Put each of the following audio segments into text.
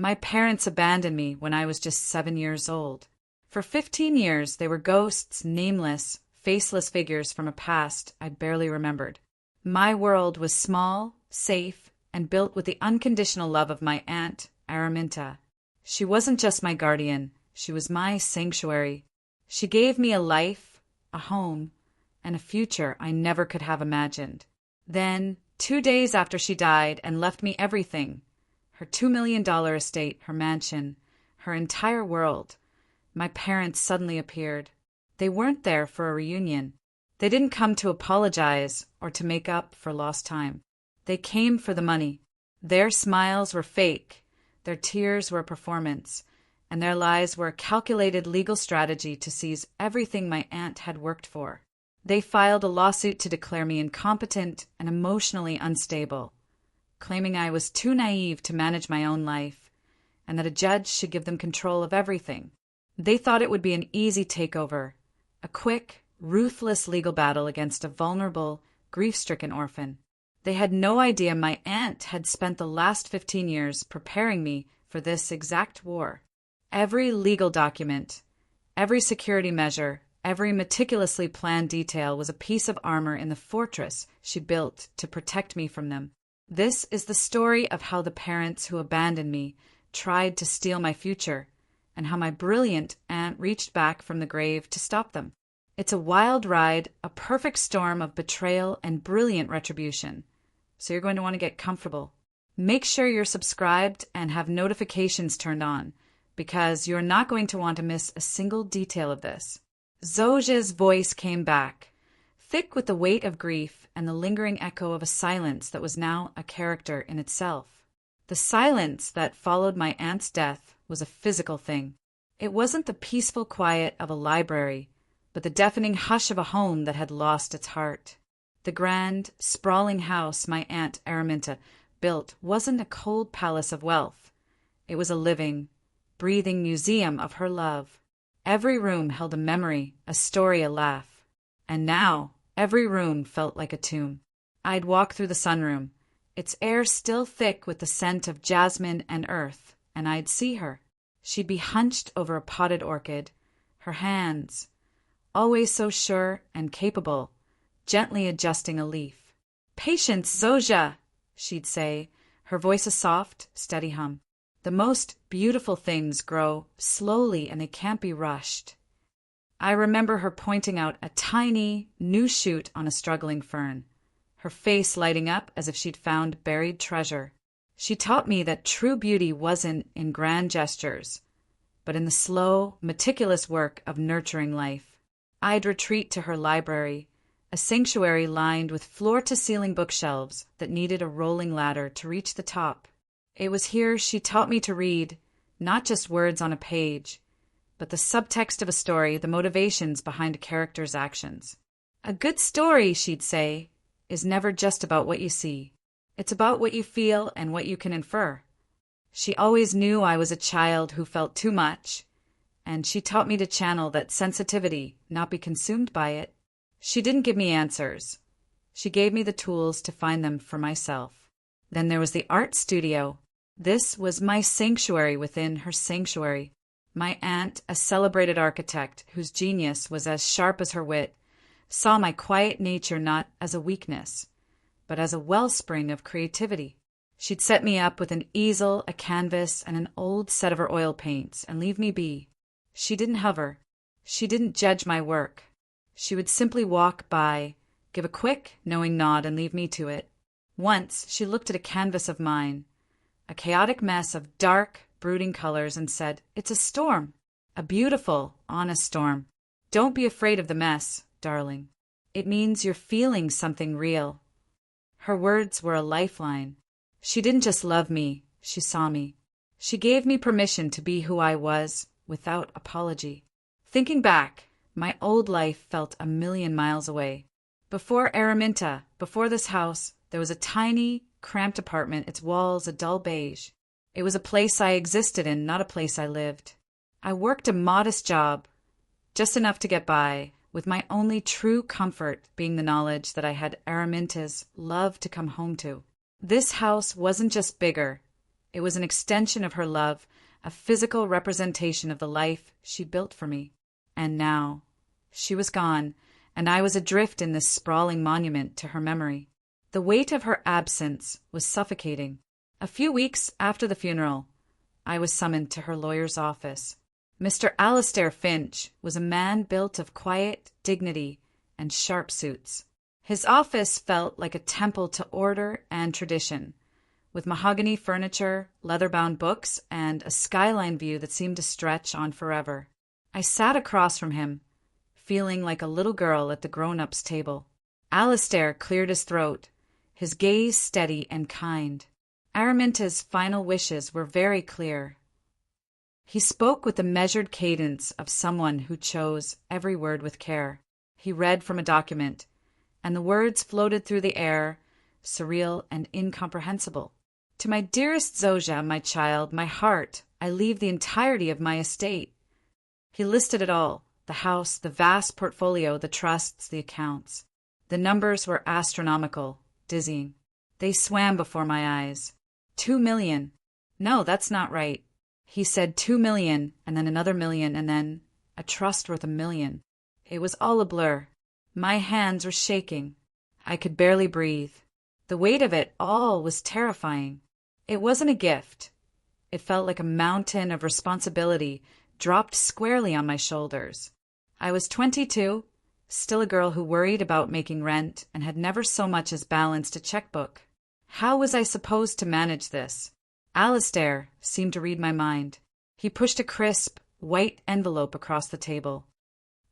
My parents abandoned me when I was just 7 years old. For 15 years, they were ghosts, nameless, faceless figures from a past I barely remembered. My world was small, safe, and built with the unconditional love of my aunt, Araminta. She wasn't just my guardian, she was my sanctuary. She gave me a life, a home, and a future I never could have imagined. Then, 2 days after she died and left me everything, her $2 million estate, her mansion, her entire world, my parents suddenly appeared. They weren't there for a reunion. They didn't come to apologize or to make up for lost time. They came for the money. Their smiles were fake, their tears were a performance, and their lies were a calculated legal strategy to seize everything my aunt had worked for. They filed a lawsuit to declare me incompetent and emotionally unstable, claiming I was too naive to manage my own life, and that a judge should give them control of everything. They thought it would be an easy takeover, a quick, ruthless legal battle against a vulnerable, grief-stricken orphan. They had no idea my aunt had spent the last 15 years preparing me for this exact war. Every legal document, every security measure, every meticulously planned detail was a piece of armor in the fortress she built to protect me from them. This is the story of how the parents who abandoned me tried to steal my future, and how my brilliant aunt reached back from the grave to stop them. It's a wild ride, a perfect storm of betrayal and brilliant retribution. So you're going to want to get comfortable. Make sure you're subscribed and have notifications turned on, because you're not going to want to miss a single detail of this. Zoja's voice came back, thick with the weight of grief and the lingering echo of a silence that was now a character in itself. The silence that followed my aunt's death was a physical thing. It wasn't the peaceful quiet of a library, but the deafening hush of a home that had lost its heart. The grand, sprawling house my Aunt Araminta built wasn't a cold palace of wealth. It was a living, breathing museum of her love. Every room held a memory, a story, a laugh. And now, every room felt like a tomb. I'd walk through the sunroom, its air still thick with the scent of jasmine and earth, and I'd see her. She'd be hunched over a potted orchid, her hands, always so sure and capable, gently adjusting a leaf. "Patience, Zoja," she'd say, her voice a soft, steady hum. "The most beautiful things grow slowly and they can't be rushed." I remember her pointing out a tiny, new shoot on a struggling fern, her face lighting up as if she'd found buried treasure. She taught me that true beauty wasn't in grand gestures, but in the slow, meticulous work of nurturing life. I'd retreat to her library, a sanctuary lined with floor-to-ceiling bookshelves that needed a rolling ladder to reach the top. It was here she taught me to read, not just words on a page, but the subtext of a story, the motivations behind a character's actions. "A good story," she'd say, "is never just about what you see. It's about what you feel and what you can infer." She always knew I was a child who felt too much, and she taught me to channel that sensitivity, not be consumed by it. She didn't give me answers. She gave me the tools to find them for myself. Then there was the art studio. This was my sanctuary within her sanctuary. My aunt, a celebrated architect whose genius was as sharp as her wit, saw my quiet nature not as a weakness, but as a wellspring of creativity. She'd set me up with an easel, a canvas, and an old set of her oil paints, and leave me be. She didn't hover. She didn't judge my work. She would simply walk by, give a quick, knowing nod, and leave me to it. Once she looked at a canvas of mine, a chaotic mess of dark, brooding colors, and said, "It's a storm, a beautiful, honest storm. Don't be afraid of the mess, darling. It means you're feeling something real." Her words were a lifeline. She didn't just love me, she saw me. She gave me permission to be who I was, without apology. Thinking back, my old life felt a million miles away. Before Araminta, before this house, there was a tiny, cramped apartment, its walls a dull beige. It was a place I existed in, not a place I lived. I worked a modest job, just enough to get by, with my only true comfort being the knowledge that I had Araminta's love to come home to. This house wasn't just bigger, It was an extension of her love, a physical representation of the life she built for me. And now, she was gone, and I was adrift in this sprawling monument to her memory. The weight of her absence was suffocating. A few weeks after the funeral, I was summoned to her lawyer's office. Mr. Alastair Finch was a man built of quiet dignity and sharp suits. His office felt like a temple to order and tradition, with mahogany furniture, leather-bound books, and a skyline view that seemed to stretch on forever. I sat across from him, feeling like a little girl at the grown-ups' table. Alastair cleared his throat, his gaze steady and kind. Araminta's final wishes were very clear. He spoke with the measured cadence of someone who chose every word with care. He read from a document, and the words floated through the air, surreal and incomprehensible. To my dearest Zosia, my child, my heart, I leave the entirety of my estate. He listed it all, the house, the vast portfolio, the trusts, the accounts. The numbers were astronomical, dizzying. They swam before my eyes. 2 million. No, that's not right. He said 2 million, and then another million, and then a trust worth 1 million. It was all a blur. My hands were shaking. I could barely breathe. The weight of it all was terrifying. It wasn't a gift. It felt like a mountain of responsibility dropped squarely on my shoulders. I was 22, still a girl who worried about making rent and had never so much as balanced a checkbook. How was I supposed to manage this? Alastair seemed to read my mind. He pushed a crisp, white envelope across the table.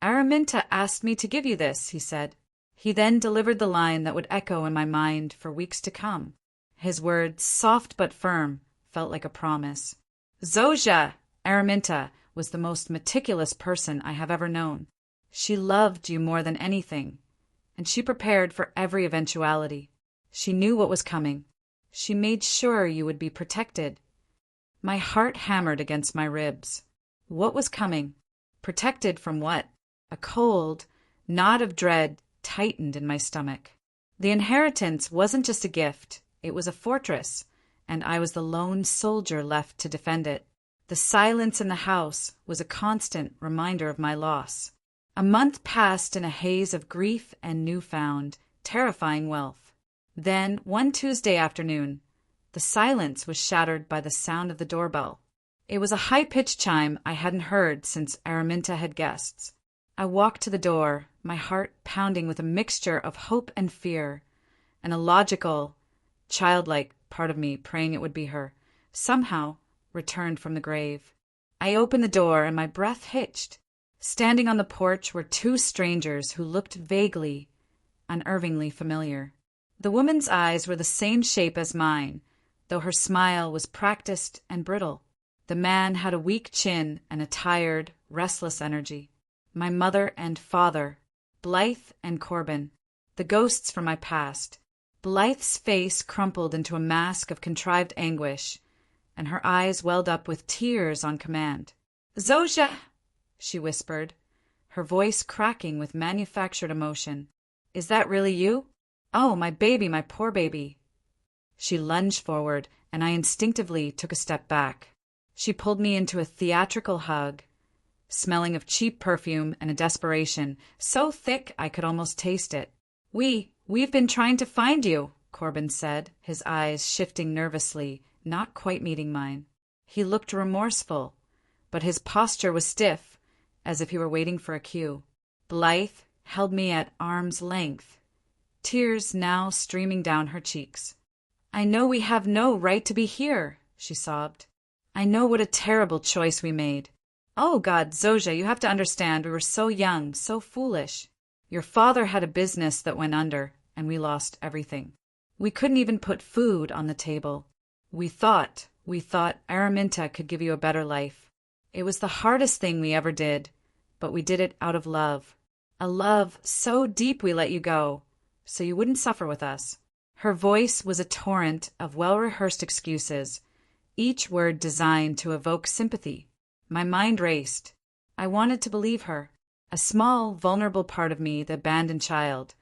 Araminta asked me to give you this, he said. He then delivered the line that would echo in my mind for weeks to come. His words, soft but firm, felt like a promise. Zosia! Araminta was the most meticulous person I have ever known. She loved you more than anything, and she prepared for every eventuality. She knew what was coming. She made sure you would be protected. My heart hammered against my ribs. What was coming? Protected from what? A cold knot of dread tightened in my stomach. The inheritance wasn't just a gift, it was a fortress, and I was the lone soldier left to defend it. The silence in the house was a constant reminder of my loss. A month passed in a haze of grief and newfound, terrifying wealth. Then, one Tuesday afternoon, the silence was shattered by the sound of the doorbell. It was a high-pitched chime I hadn't heard since Araminta had guests. I walked to the door, my heart pounding with a mixture of hope and fear, and a logical, childlike part of me praying it would be her, somehow returned from the grave. I opened the door and my breath hitched. Standing on the porch were 2 strangers who looked vaguely, unnervingly familiar. The woman's eyes were the same shape as mine, though her smile was practiced and brittle. The man had a weak chin and a tired, restless energy. My mother and father, Blythe and Corbin, the ghosts from my past. Blythe's face crumpled into a mask of contrived anguish, and her eyes welled up with tears on command. Zosia! She whispered, her voice cracking with manufactured emotion. Is that really you? Oh, my baby, my poor baby. She lunged forward, and I instinctively took a step back. She pulled me into a theatrical hug, smelling of cheap perfume and a desperation so thick I could almost taste it. We've been trying to find you, Corbin said, his eyes shifting nervously, not quite meeting mine. He looked remorseful, but his posture was stiff, as if he were waiting for a cue. Blythe held me at arm's length, tears now streaming down her cheeks. I know we have no right to be here, she sobbed. I know what a terrible choice we made. Oh, God, Zosia, you have to understand, we were so young, so foolish. Your father had a business that went under, and we lost everything. We couldn't even put food on the table. We thought Araminta could give you a better life. It was the hardest thing we ever did, but we did it out of love. A love so deep we let you go, so you wouldn't suffer with us. Her voice was a torrent of well-rehearsed excuses, each word designed to evoke sympathy. My mind raced. I wanted to believe her. A small, vulnerable part of me, the abandoned child,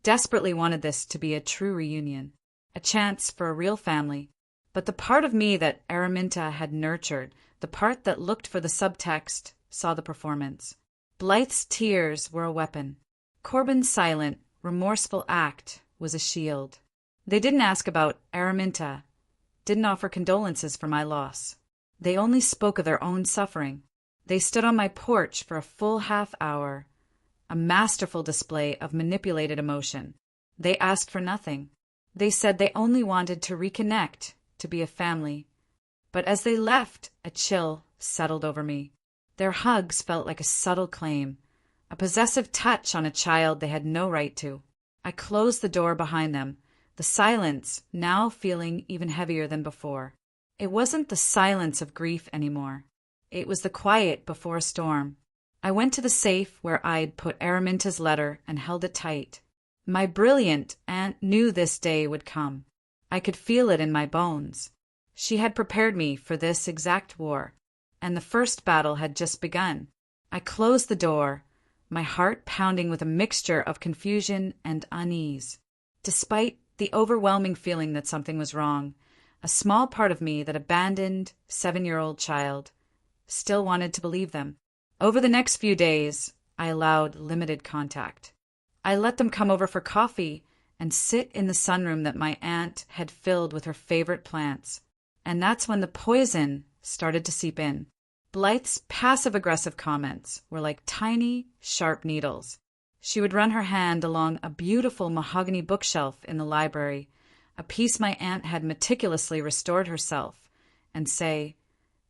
desperately wanted this to be a true reunion, a chance for a real family. But the part of me that Araminta had nurtured, the part that looked for the subtext, saw the performance. Blythe's tears were a weapon. Corbin's silent, remorseful act was a shield. They didn't ask about Araminta, didn't offer condolences for my loss. They only spoke of their own suffering. They stood on my porch for a full half-hour, a masterful display of manipulated emotion. They asked for nothing. They said they only wanted to reconnect, to be a family. But as they left, a chill settled over me. Their hugs felt like a subtle claim, a possessive touch on a child they had no right to. I closed the door behind them, the silence now feeling even heavier than before. It wasn't the silence of grief anymore. It was the quiet before a storm. I went to the safe where I'd put Araminta's letter and held it tight. My brilliant aunt knew this day would come. I could feel it in my bones. She had prepared me for this exact war, and the first battle had just begun. I closed the door, my heart pounding with a mixture of confusion and unease. Despite the overwhelming feeling that something was wrong, a small part of me, that abandoned 7-year-old child, still wanted to believe them. Over the next few days, I allowed limited contact. I let them come over for coffee and sit in the sunroom that my aunt had filled with her favorite plants. And that's when the poison started to seep in. Blythe's passive-aggressive comments were like tiny, sharp needles. She would run her hand along a beautiful mahogany bookshelf in the library, a piece my aunt had meticulously restored herself, and say,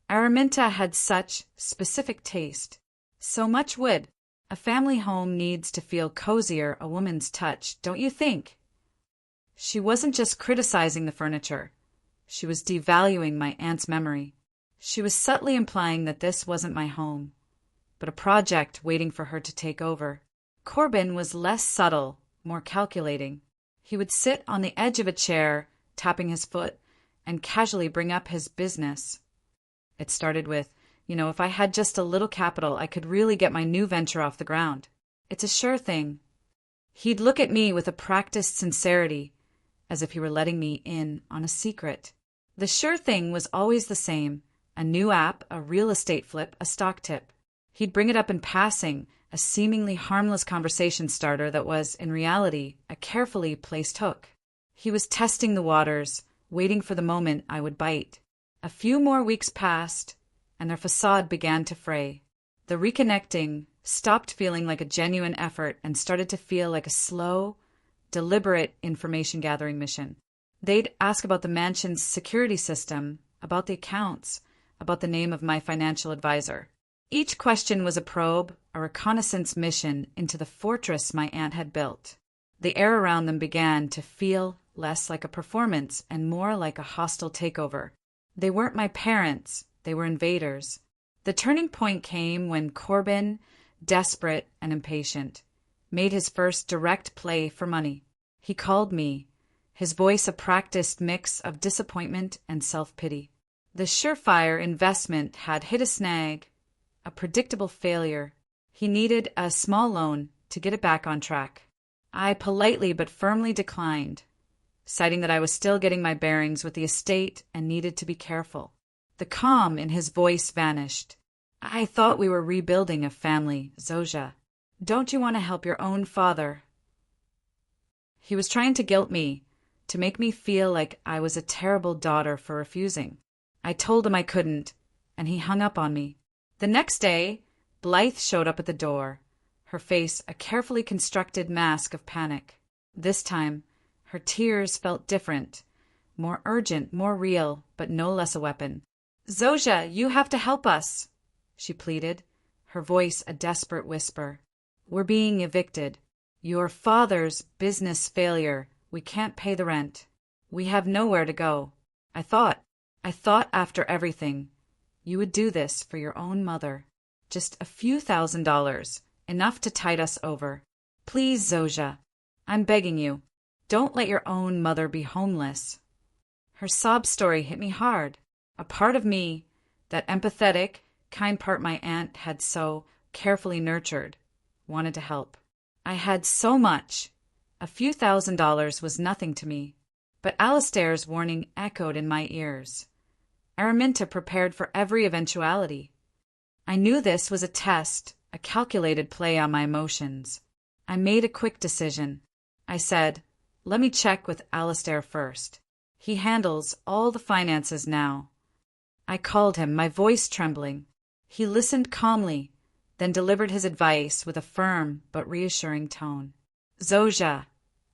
Araminta had such specific taste. So much wood. A family home needs to feel cozier a woman's touch, don't you think? She wasn't just criticizing the furniture. She was devaluing my aunt's memory. She was subtly implying that this wasn't my home, but a project waiting for her to take over. Corbin was less subtle, more calculating. He would sit on the edge of a chair, tapping his foot, and casually bring up his business. It started with, if I had just a little capital, I could really get my new venture off the ground. It's a sure thing. He'd look at me with a practiced sincerity, as if he were letting me in on a secret. The sure thing was always the same: a new app, a real estate flip, a stock tip. He'd bring it up in passing, a seemingly harmless conversation starter that was, in reality, a carefully placed hook. He was testing the waters, waiting for the moment I would bite. A few more weeks passed, and their facade began to fray. The reconnecting stopped feeling like a genuine effort and started to feel like a slow, deliberate information-gathering mission. They'd ask about the mansion's security system, about the accounts, about the name of my financial advisor. Each question was a probe, a reconnaissance mission into the fortress my aunt had built. The air around them began to feel less like a performance and more like a hostile takeover. They weren't my parents, they were invaders. The turning point came when Corbin, desperate and impatient, made his first direct play for money. He called me, his voice a practiced mix of disappointment and self-pity. The surefire investment had hit a snag, a predictable failure. He needed a small loan to get it back on track. I politely but firmly declined, citing that I was still getting my bearings with the estate and needed to be careful. The calm in his voice vanished. I thought we were rebuilding a family, Zoja. Don't you want to help your own father? He was trying to guilt me, to make me feel like I was a terrible daughter for refusing. I told him I couldn't, and he hung up on me. The next day, Blythe showed up at the door, her face a carefully constructed mask of panic. This time, her tears felt different, more urgent, more real, but no less a weapon. Zoja, you have to help us, she pleaded, her voice a desperate whisper. We're being evicted. Your father's business failure. We can't pay the rent. We have nowhere to go. I thought after everything, you would do this for your own mother. Just a few $1,000s, enough to tide us over. Please, Zoja, I'm begging you, don't let your own mother be homeless. Her sob story hit me hard. A part of me, that empathetic, kind part my aunt had so carefully nurtured, wanted to help. I had so much. A few $1,000s was nothing to me. But Alistair's warning echoed in my ears. Araminta prepared for every eventuality. I knew this was a test, a calculated play on my emotions. I made a quick decision. I said, "Let me check with Alistair first. He handles all the finances now." I called him, my voice trembling. He listened calmly, then delivered his advice with a firm but reassuring tone. "Zojia,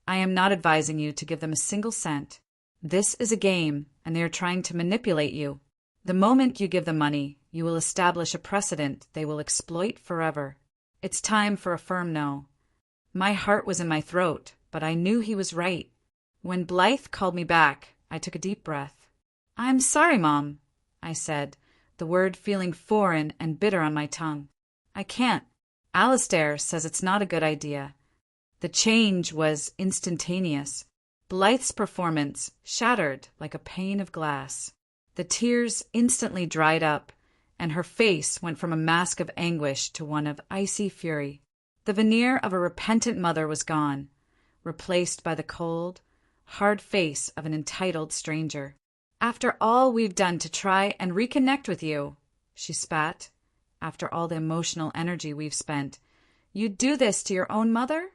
I am not advising you to give them a single cent. This is a game, and they are trying to manipulate you. The moment you give them money, you will establish a precedent they will exploit forever. It's time for a firm no." My heart was in my throat, but I knew he was right. When Blythe called me back, I took a deep breath. "I'm sorry, Mom," I said, the word feeling foreign and bitter on my tongue. "I can't. Alistair says it's not a good idea." The change was instantaneous. Blythe's performance shattered like a pane of glass. The tears instantly dried up, and her face went from a mask of anguish to one of icy fury. The veneer of a repentant mother was gone, replaced by the cold, hard face of an entitled stranger. "After all we've done to try and reconnect with you," she spat, "after all the emotional energy we've spent, you'd do this to your own mother?"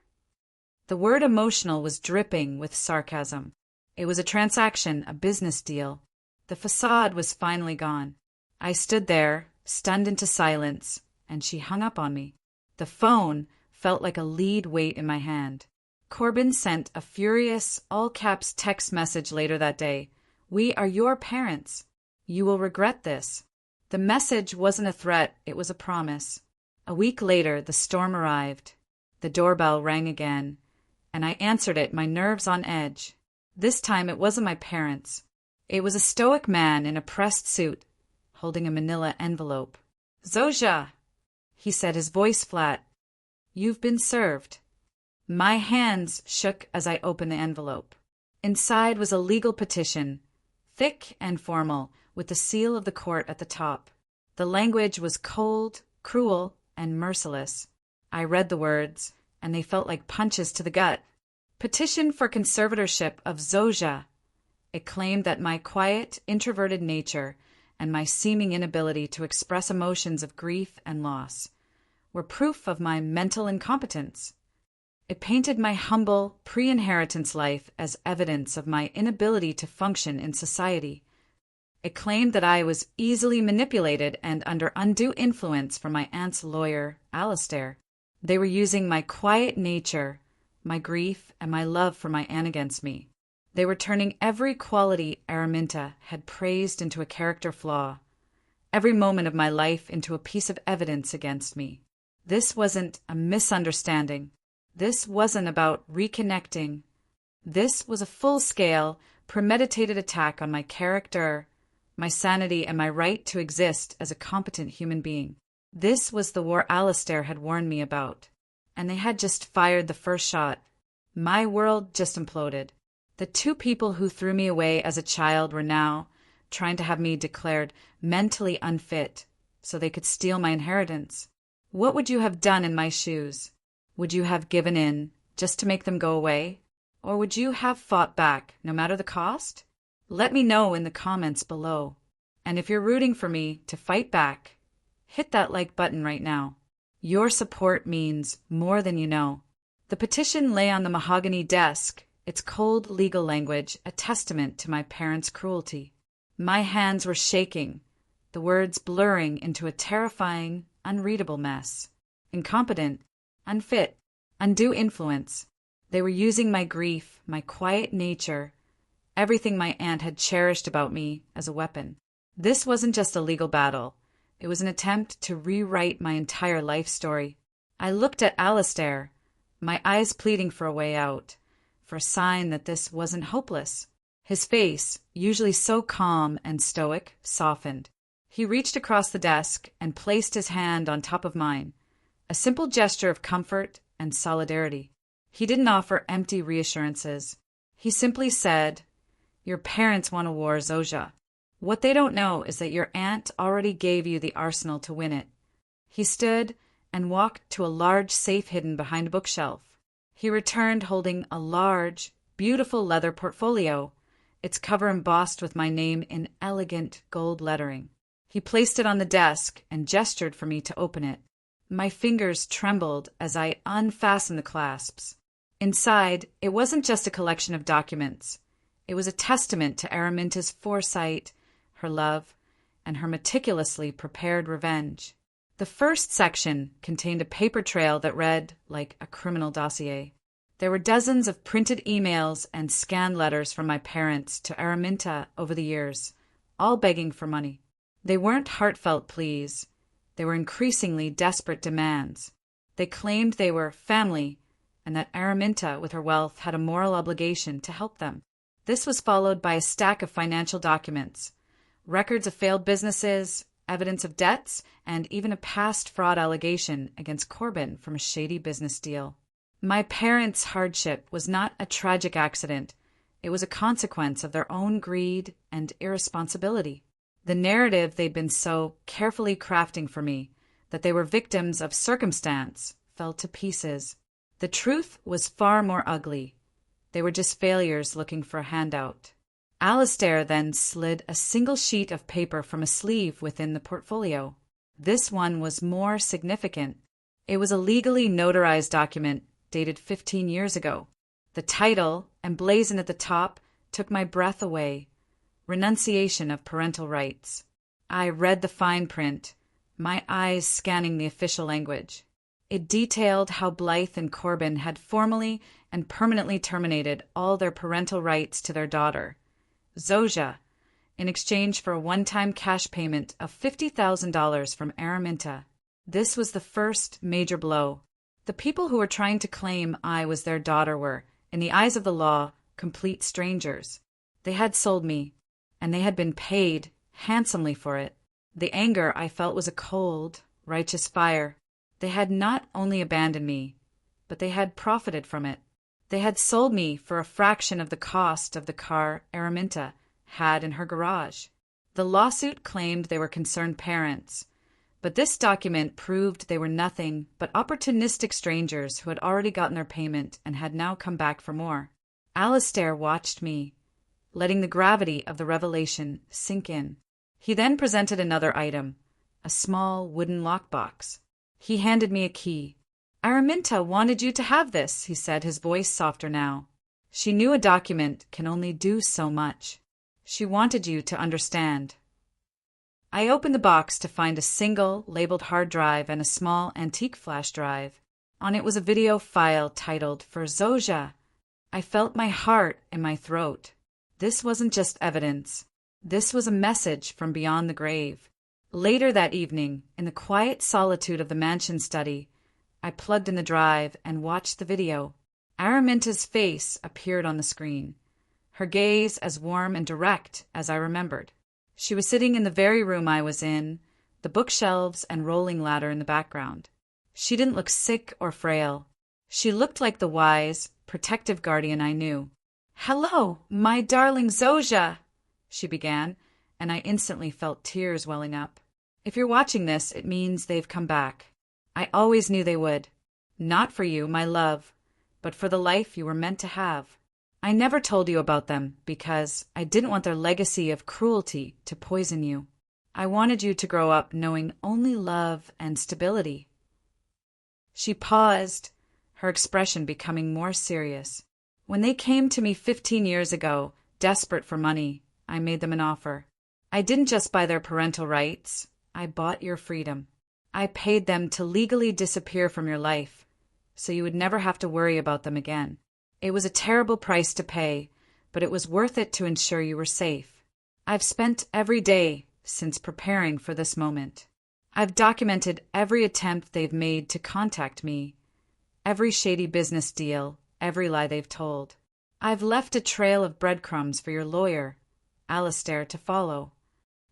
The word emotional was dripping with sarcasm. It was a transaction, a business deal. The facade was finally gone. I stood there, stunned into silence, and she hung up on me. The phone felt like a lead weight in my hand. Corbin sent a furious, all-caps text message later that day. "We are your parents. You will regret this." The message wasn't a threat, it was a promise. A week later, the storm arrived. The doorbell rang again, and I answered it, my nerves on edge. This time it wasn't my parents. It was a stoic man in a pressed suit, holding a manila envelope. "Zojia," he said, his voice flat. "You've been served." My hands shook as I opened the envelope. Inside was a legal petition, thick and formal, with the seal of the court at the top. The language was cold, cruel, and merciless. I read the words, and they felt like punches to the gut. Petition for conservatorship of Zojia. It claimed that my quiet, introverted nature and my seeming inability to express emotions of grief and loss were proof of my mental incompetence. It painted my humble, pre-inheritance life as evidence of my inability to function in society. It claimed that I was easily manipulated and under undue influence from my aunt's lawyer, Alistair. They were using my quiet nature, my grief, and my love for my aunt against me. They were turning every quality Araminta had praised into a character flaw, every moment of my life into a piece of evidence against me. This wasn't a misunderstanding. This wasn't about reconnecting. This was a full-scale, premeditated attack on my character, my sanity, and my right to exist as a competent human being. This was the war Alistair had warned me about, and they had just fired the first shot. My world just imploded. The two people who threw me away as a child were now trying to have me declared mentally unfit so they could steal my inheritance. What would you have done in my shoes? Would you have given in just to make them go away? Or would you have fought back, no matter the cost? Let me know in the comments below. And if you're rooting for me to fight back, hit that like button right now. Your support means more than you know. The petition lay on the mahogany desk, its cold legal language a testament to my parents' cruelty. My hands were shaking, the words blurring into a terrifying, unreadable mess. Incompetent, unfit, undue influence. They were using my grief, my quiet nature, everything my aunt had cherished about me as a weapon. This wasn't just a legal battle. It was an attempt to rewrite my entire life story. I looked at Alistair, my eyes pleading for a way out, for a sign that this wasn't hopeless. His face, usually so calm and stoic, softened. He reached across the desk and placed his hand on top of mine, a simple gesture of comfort and solidarity. He didn't offer empty reassurances. He simply said, "Your parents want a war, Zojia. What they don't know is that your aunt already gave you the arsenal to win it." He stood and walked to a large safe hidden behind a bookshelf. He returned holding a large, beautiful leather portfolio, its cover embossed with my name in elegant gold lettering. He placed it on the desk and gestured for me to open it. My fingers trembled as I unfastened the clasps. Inside, it wasn't just a collection of documents. It was a testament to Araminta's foresight, her love, and her meticulously prepared revenge. The first section contained a paper trail that read like a criminal dossier. There were dozens of printed emails and scanned letters from my parents to Araminta over the years, all begging for money. They weren't heartfelt pleas. They were increasingly desperate demands. They claimed they were family and that Araminta, with her wealth, had a moral obligation to help them. This was followed by a stack of financial documents, records of failed businesses, evidence of debts, and even a past fraud allegation against Corbin from a shady business deal. My parents' hardship was not a tragic accident. It was a consequence of their own greed and irresponsibility. The narrative they'd been so carefully crafting for me, that they were victims of circumstance, fell to pieces. The truth was far more ugly. They were just failures looking for a handout. Alistair then slid a single sheet of paper from a sleeve within the portfolio. This one was more significant. It was a legally notarized document dated 15 years ago. The title, emblazoned at the top, took my breath away. Renunciation of parental rights. I read the fine print, my eyes scanning the official language. It detailed how Blythe and Corbin had formally and permanently terminated all their parental rights to their daughter, Zosia, in exchange for a one-time cash payment of $50,000 from Araminta. This was the first major blow. The people who were trying to claim I was their daughter were, in the eyes of the law, complete strangers. They had sold me, and they had been paid handsomely for it. The anger I felt was a cold, righteous fire. They had not only abandoned me, but they had profited from it. They had sold me for a fraction of the cost of the car Araminta had in her garage. The lawsuit claimed they were concerned parents, but this document proved they were nothing but opportunistic strangers who had already gotten their payment and had now come back for more. Alistair watched me, letting the gravity of the revelation sink in. He then presented another item, a small wooden lockbox. He handed me a key. Araminta wanted you to have this, he said, his voice softer now. She knew a document can only do so much. She wanted you to understand. I opened the box to find a single, labeled hard drive and a small antique flash drive. On it was a video file titled For Zosia. I felt my heart in my throat. This wasn't just evidence. This was a message from beyond the grave. Later that evening, in the quiet solitude of the mansion study, I plugged in the drive and watched the video. Araminta's face appeared on the screen, her gaze as warm and direct as I remembered. She was sitting in the very room I was in, the bookshelves and rolling ladder in the background. She didn't look sick or frail. She looked like the wise, protective guardian I knew. "Hello, my darling Zosia," she began, and I instantly felt tears welling up. "If you're watching this, it means they've come back. I always knew they would. Not for you, my love, but for the life you were meant to have. I never told you about them because I didn't want their legacy of cruelty to poison you. I wanted you to grow up knowing only love and stability." She paused, her expression becoming more serious. "When they came to me 15 years ago, desperate for money, I made them an offer. I didn't just buy their parental rights. I bought your freedom. I paid them to legally disappear from your life, so you would never have to worry about them again. It was a terrible price to pay, but it was worth it to ensure you were safe. I've spent every day since preparing for this moment. I've documented every attempt they've made to contact me, every shady business deal, every lie they've told. I've left a trail of breadcrumbs for your lawyer, Alistair, to follow."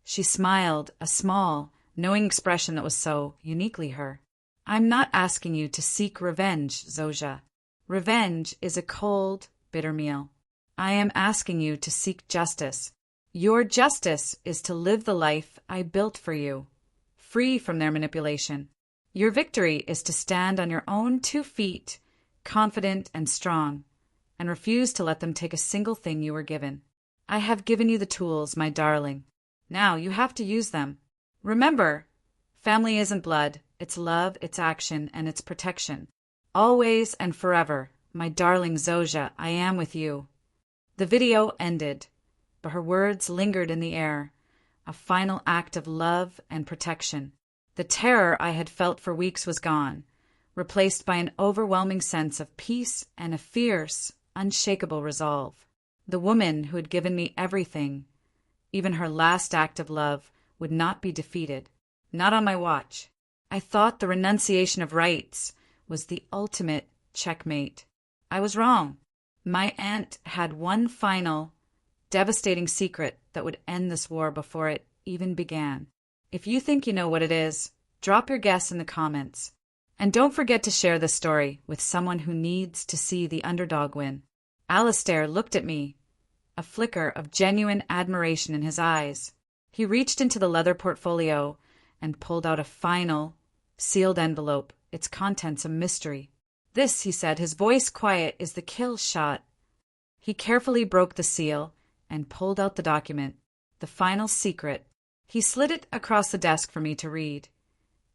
She smiled, a small, knowing expression that was so uniquely her. "I'm not asking you to seek revenge, Zosia. Revenge is a cold, bitter meal. I am asking you to seek justice. Your justice is to live the life I built for you, free from their manipulation. Your victory is to stand on your own 2 feet, confident and strong, and refuse to let them take a single thing you were given. I have given you the tools, my darling. Now you have to use them. Remember, family isn't blood, it's love, it's action, and it's protection. Always and forever, my darling Zoja, I am with you." The video ended, but her words lingered in the air, a final act of love and protection. The terror I had felt for weeks was gone, replaced by an overwhelming sense of peace and a fierce, unshakable resolve. The woman who had given me everything, even her last act of love, would not be defeated. Not on my watch. I thought the renunciation of rights was the ultimate checkmate. I was wrong. My aunt had one final, devastating secret that would end this war before it even began. If you think you know what it is, drop your guess in the comments. And don't forget to share this story with someone who needs to see the underdog win. Alistair looked at me, a flicker of genuine admiration in his eyes. He reached into the leather portfolio and pulled out a final, sealed envelope, its contents a mystery. "This," he said, his voice quiet, "is the kill shot." He carefully broke the seal and pulled out the document, the final secret. He slid it across the desk for me to read,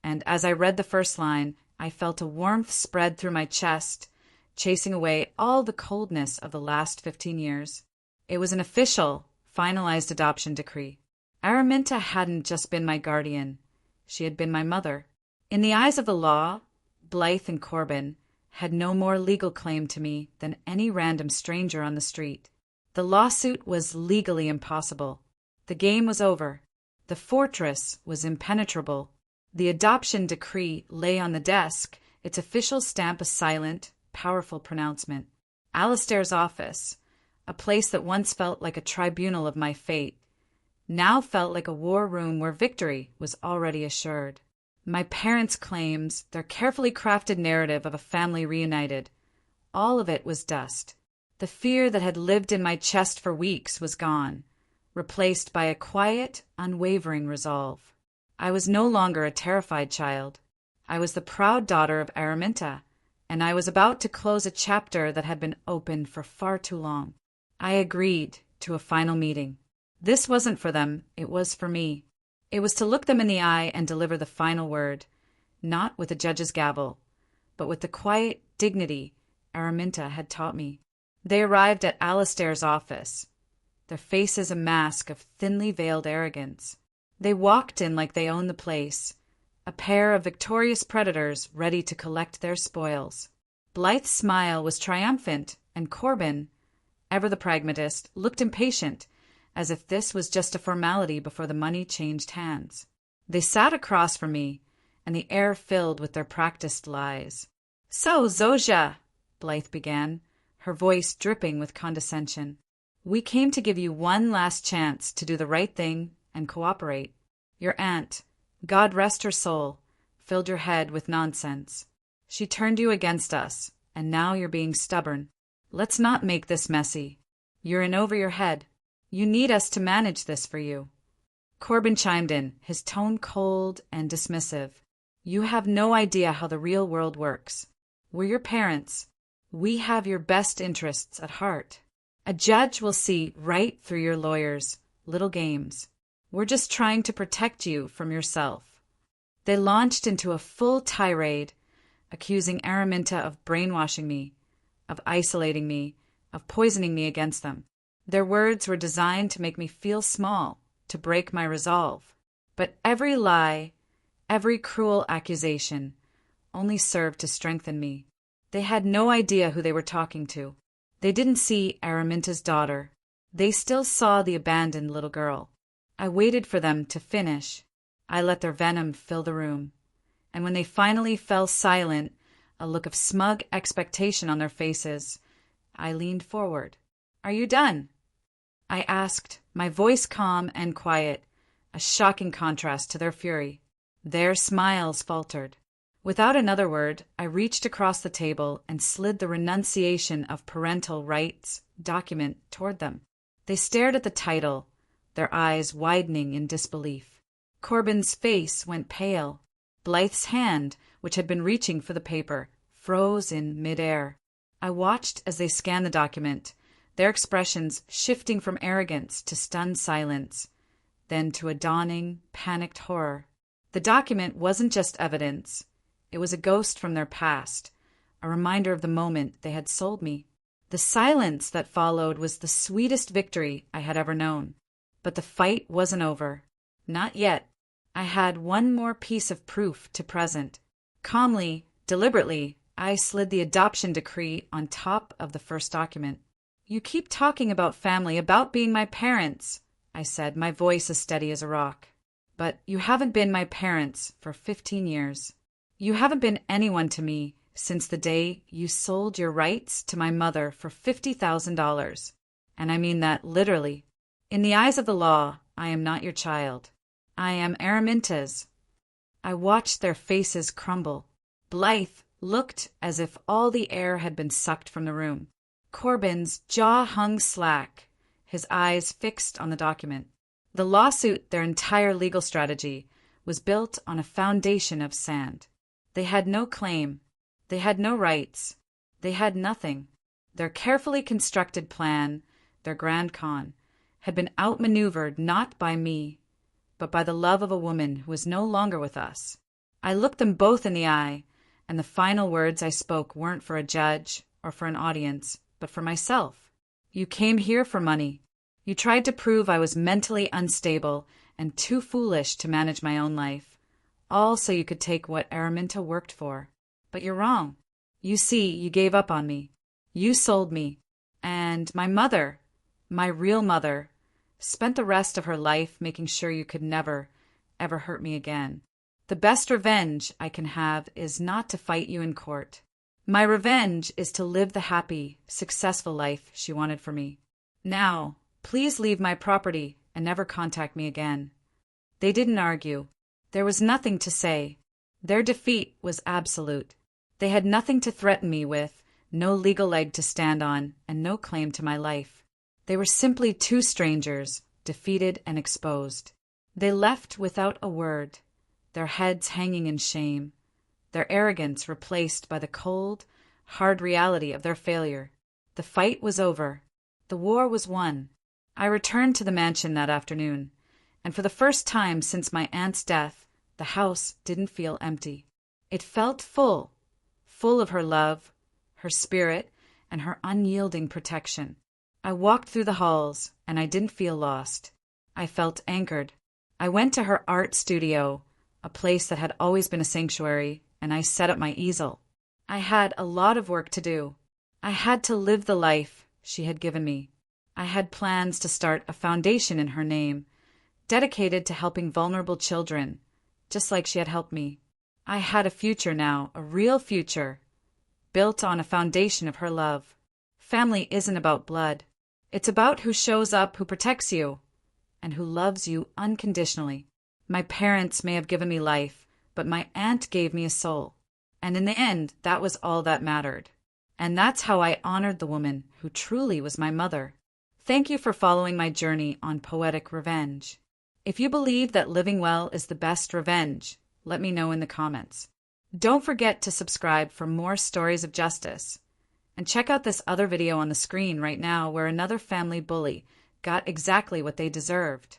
and as I read the first line, I felt a warmth spread through my chest, chasing away all the coldness of the last 15 years. It was an official, finalized adoption decree. Araminta hadn't just been my guardian. She had been my mother. In the eyes of the law, Blythe and Corbin had no more legal claim to me than any random stranger on the street. The lawsuit was legally impossible. The game was over. The fortress was impenetrable. The adoption decree lay on the desk, its official stamp a silent, powerful pronouncement. Alistair's office, a place that once felt like a tribunal of my fate, now felt like a war room where victory was already assured. My parents' claims, their carefully crafted narrative of a family reunited, all of it was dust. The fear that had lived in my chest for weeks was gone, replaced by a quiet, unwavering resolve. I was no longer a terrified child. I was the proud daughter of Araminta, and I was about to close a chapter that had been open for far too long. I agreed to a final meeting. This wasn't for them, it was for me. It was to look them in the eye and deliver the final word, not with a judge's gavel, but with the quiet dignity Araminta had taught me. They arrived at Alistair's office, their faces a mask of thinly veiled arrogance. They walked in like they owned the place, a pair of victorious predators ready to collect their spoils. Blythe's smile was triumphant, and Corbin, ever the pragmatist, looked impatient, as if this was just a formality before the money changed hands. They sat across from me, and the air filled with their practiced lies. "So, Zoja," Blythe began, her voice dripping with condescension, "we came to give you one last chance to do the right thing and cooperate. Your aunt, God rest her soul, filled your head with nonsense. She turned you against us, and now you're being stubborn. Let's not make this messy. You're in over your head. You need us to manage this for you." Corbin chimed in, his tone cold and dismissive. "You have no idea how the real world works. We're your parents. We have your best interests at heart. A judge will see right through your lawyers' little games. We're just trying to protect you from yourself." They launched into a full tirade, accusing Araminta of brainwashing me, of isolating me, of poisoning me against them. Their words were designed to make me feel small, to break my resolve. But every lie, every cruel accusation, only served to strengthen me. They had no idea who they were talking to. They didn't see Araminta's daughter. They still saw the abandoned little girl. I waited for them to finish. I let their venom fill the room. And when they finally fell silent, a look of smug expectation on their faces, I leaned forward. "Are you done?" I asked, my voice calm and quiet, a shocking contrast to their fury. Their smiles faltered. Without another word, I reached across the table and slid the renunciation of parental rights document toward them. They stared at the title, their eyes widening in disbelief. Corbin's face went pale. Blythe's hand, which had been reaching for the paper, froze in midair. I watched as they scanned the document, their expressions shifting from arrogance to stunned silence, then to a dawning, panicked horror. The document wasn't just evidence. It was a ghost from their past, a reminder of the moment they had sold me. The silence that followed was the sweetest victory I had ever known. But the fight wasn't over. Not yet. I had one more piece of proof to present. Calmly, deliberately, I slid the adoption decree on top of the first document. "You keep talking about family, about being my parents," I said, my voice as steady as a rock. "But you haven't been my parents for 15 years. You haven't been anyone to me since the day you sold your rights to my mother for $50,000. And I mean that literally. In the eyes of the law, I am not your child. I am Araminta's." I watched their faces crumble. Blythe looked as if all the air had been sucked from the room. Corbin's jaw hung slack, his eyes fixed on the document. The lawsuit, their entire legal strategy, was built on a foundation of sand. They had no claim. They had no rights. They had nothing. Their carefully constructed plan, their grand con, had been outmaneuvered not by me, but by the love of a woman who was no longer with us. I looked them both in the eye, and the final words I spoke weren't for a judge or for an audience, but for myself. "You came here for money. You tried to prove I was mentally unstable and too foolish to manage my own life, all so you could take what Araminta worked for. But you're wrong. You see, you gave up on me. You sold me. And my mother, my real mother, spent the rest of her life making sure you could never, ever hurt me again. The best revenge I can have is not to fight you in court. My revenge is to live the happy, successful life she wanted for me. Now, please leave my property and never contact me again." They didn't argue. There was nothing to say. Their defeat was absolute. They had nothing to threaten me with, no legal leg to stand on, and no claim to my life. They were simply two strangers, defeated and exposed. They left without a word, their heads hanging in shame, their arrogance replaced by the cold, hard reality of their failure. The fight was over. The war was won. I returned to the mansion that afternoon, and for the first time since my aunt's death, the house didn't feel empty. It felt full, full of her love, her spirit, and her unyielding protection. I walked through the halls, and I didn't feel lost. I felt anchored. I went to her art studio, a place that had always been a sanctuary, and I set up my easel. I had a lot of work to do. I had to live the life she had given me. I had plans to start a foundation in her name, dedicated to helping vulnerable children, just like she had helped me. I had a future now, a real future, built on a foundation of her love. Family isn't about blood. It's about who shows up, who protects you, and who loves you unconditionally. My parents may have given me life, but my aunt gave me a soul. And in the end, that was all that mattered. And that's how I honored the woman who truly was my mother. Thank you for following my journey on Poetic Revenge. If you believe that living well is the best revenge, let me know in the comments. Don't forget to subscribe for more stories of justice. And check out this other video on the screen right now where another family bully got exactly what they deserved.